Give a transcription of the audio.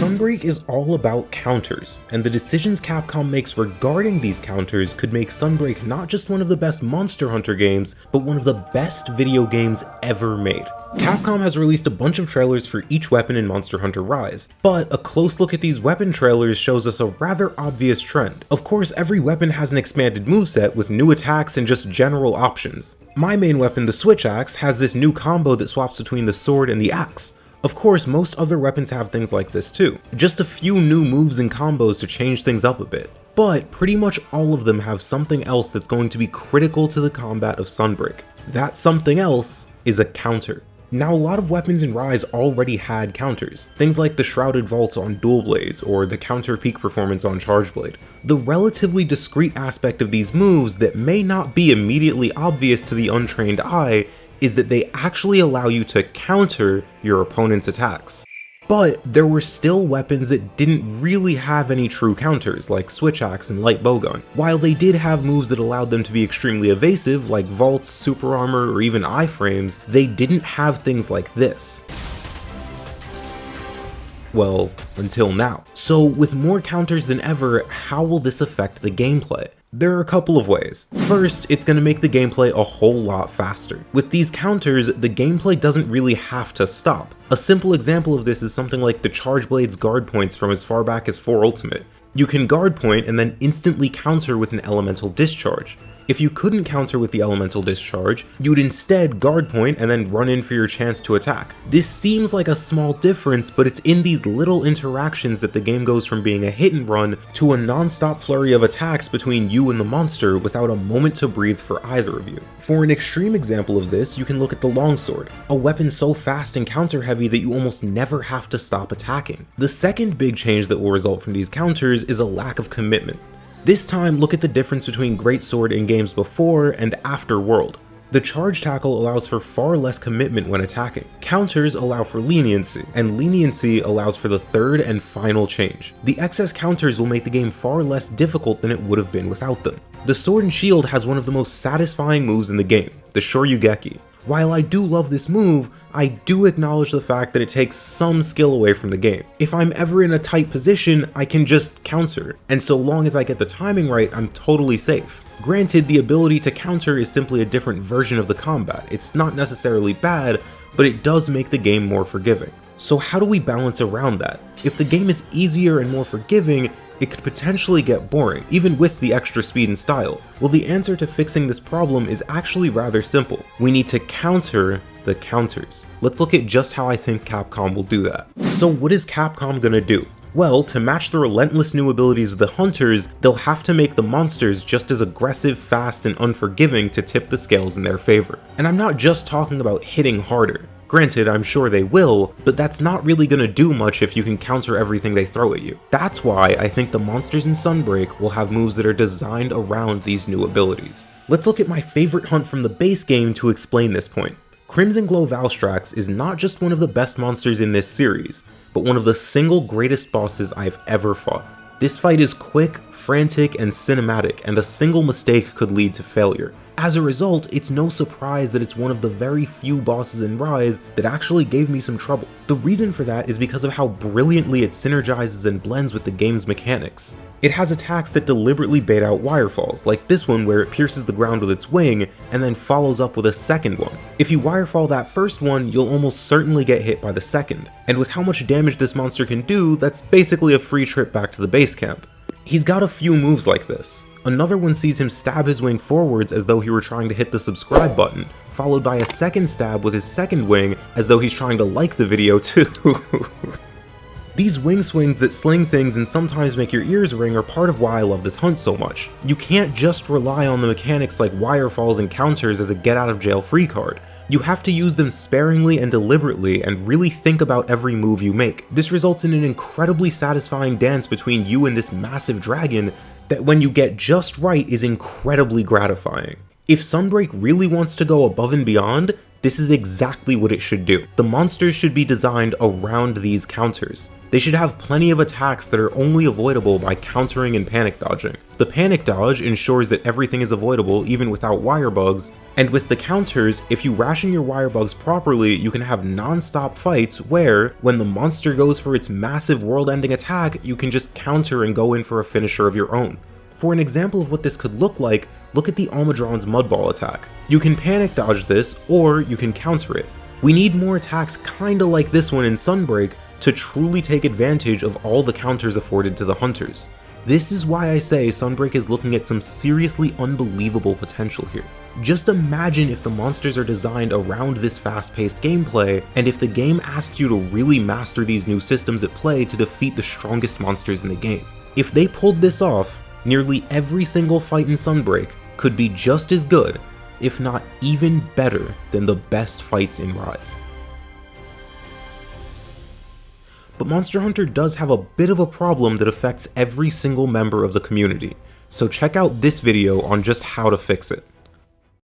Sunbreak is all about counters, and the decisions Capcom makes regarding these counters could make Sunbreak not just one of the best Monster Hunter games, but one of the best video games ever made. Capcom has released a bunch of trailers for each weapon in Monster Hunter Rise, but a close look at these weapon trailers shows us a rather obvious trend. Of course, every weapon has an expanded moveset with new attacks and just general options. My main weapon, the Switch Axe, has this new combo that swaps between the sword and the axe. Of course, most other weapons have things like this too, just a few new moves and combos to change things up a bit. But pretty much all of them have something else that's going to be critical to the combat of Sunbreak. That something else is a counter. Now, a lot of weapons in Rise already had counters, things like the Shrouded Vault on Dual Blades or the counter peak performance on Charge Blade. The relatively discreet aspect of these moves that may not be immediately obvious to the untrained eye is that they actually allow you to counter your opponent's attacks. But there were still weapons that didn't really have any true counters, like Switch Axe and Light Bowgun. While they did have moves that allowed them to be extremely evasive, like vaults, super armor, or even iframes, they didn't have things like this. Well, until now. So with more counters than ever, how will this affect the gameplay? There are a couple of ways. First, it's going to make the gameplay a whole lot faster. With these counters, the gameplay doesn't really have to stop. A simple example of this is something like the Charge Blade's guard points from as far back as 4 Ultimate. You can guard point and then instantly counter with an elemental discharge. If you couldn't counter with the elemental discharge, you'd instead guard point and then run in for your chance to attack. This seems like a small difference, but it's in these little interactions that the game goes from being a hit and run to a non-stop flurry of attacks between you and the monster without a moment to breathe for either of you. For an extreme example of this, you can look at the Longsword, a weapon so fast and counter heavy that you almost never have to stop attacking. The second big change that will result from these counters is a lack of commitment. This time, look at the difference between Greatsword in games before and after World. The charge tackle allows for far less commitment when attacking. Counters allow for leniency, and leniency allows for the third and final change. The excess counters will make the game far less difficult than it would have been without them. The Sword and Shield has one of the most satisfying moves in the game, the Shoryugeki. While I do love this move, I do acknowledge the fact that it takes some skill away from the game. If I'm ever in a tight position, I can just counter, and so long as I get the timing right, I'm totally safe. Granted, the ability to counter is simply a different version of the combat. It's not necessarily bad, but it does make the game more forgiving. So how do we balance around that? If the game is easier and more forgiving, it could potentially get boring, even with the extra speed and style. Well, the answer to fixing this problem is actually rather simple. We need to counter the counters. Let's look at just how I think Capcom will do that. So what is Capcom gonna do? Well, to match the relentless new abilities of the hunters, they'll have to make the monsters just as aggressive, fast, and unforgiving to tip the scales in their favor. And I'm not just talking about hitting harder. Granted, I'm sure they will, but that's not really gonna do much if you can counter everything they throw at you. That's why I think the monsters in Sunbreak will have moves that are designed around these new abilities. Let's look at my favorite hunt from the base game to explain this point. Crimson Glow Valstrax is not just one of the best monsters in this series, but one of the single greatest bosses I've ever fought. This fight is quick, frantic, and cinematic, and a single mistake could lead to failure. As a result, it's no surprise that it's one of the very few bosses in Rise that actually gave me some trouble. The reason for that is because of how brilliantly it synergizes and blends with the game's mechanics. It has attacks that deliberately bait out wirefalls, like this one where it pierces the ground with its wing and then follows up with a second one. If you wirefall that first one, you'll almost certainly get hit by the second. And with how much damage this monster can do, that's basically a free trip back to the base camp. He's got a few moves like this. Another one sees him stab his wing forwards as though he were trying to hit the subscribe button, followed by a second stab with his second wing as though he's trying to like the video too. These wing swings that sling things and sometimes make your ears ring are part of why I love this hunt so much. You can't just rely on the mechanics like wirefalls and counters as a get out of jail free card. You have to use them sparingly and deliberately and really think about every move you make. This results in an incredibly satisfying dance between you and this massive dragon that when you get just right is incredibly gratifying. If Sunbreak really wants to go above and beyond, this is exactly what it should do. The monsters should be designed around these counters. They should have plenty of attacks that are only avoidable by countering and panic dodging. The panic dodge ensures that everything is avoidable even without wire bugs, And with the counters, if you ration your wire bugs properly, you can have non-stop fights where, when the monster goes for its massive world-ending attack, you can just counter and go in for a finisher of your own. For an example of what this could look like, look at the Almudron's Mudball attack. You can panic dodge this, or you can counter it. We need more attacks kinda like this one in Sunbreak to truly take advantage of all the counters afforded to the hunters. This is why I say Sunbreak is looking at some seriously unbelievable potential here. Just imagine if the monsters are designed around this fast-paced gameplay, and if the game asked you to really master these new systems at play to defeat the strongest monsters in the game. If they pulled this off, nearly every single fight in Sunbreak could be just as good, if not even better, than the best fights in Rise. But Monster Hunter does have a bit of a problem that affects every single member of the community, so check out this video on just how to fix it.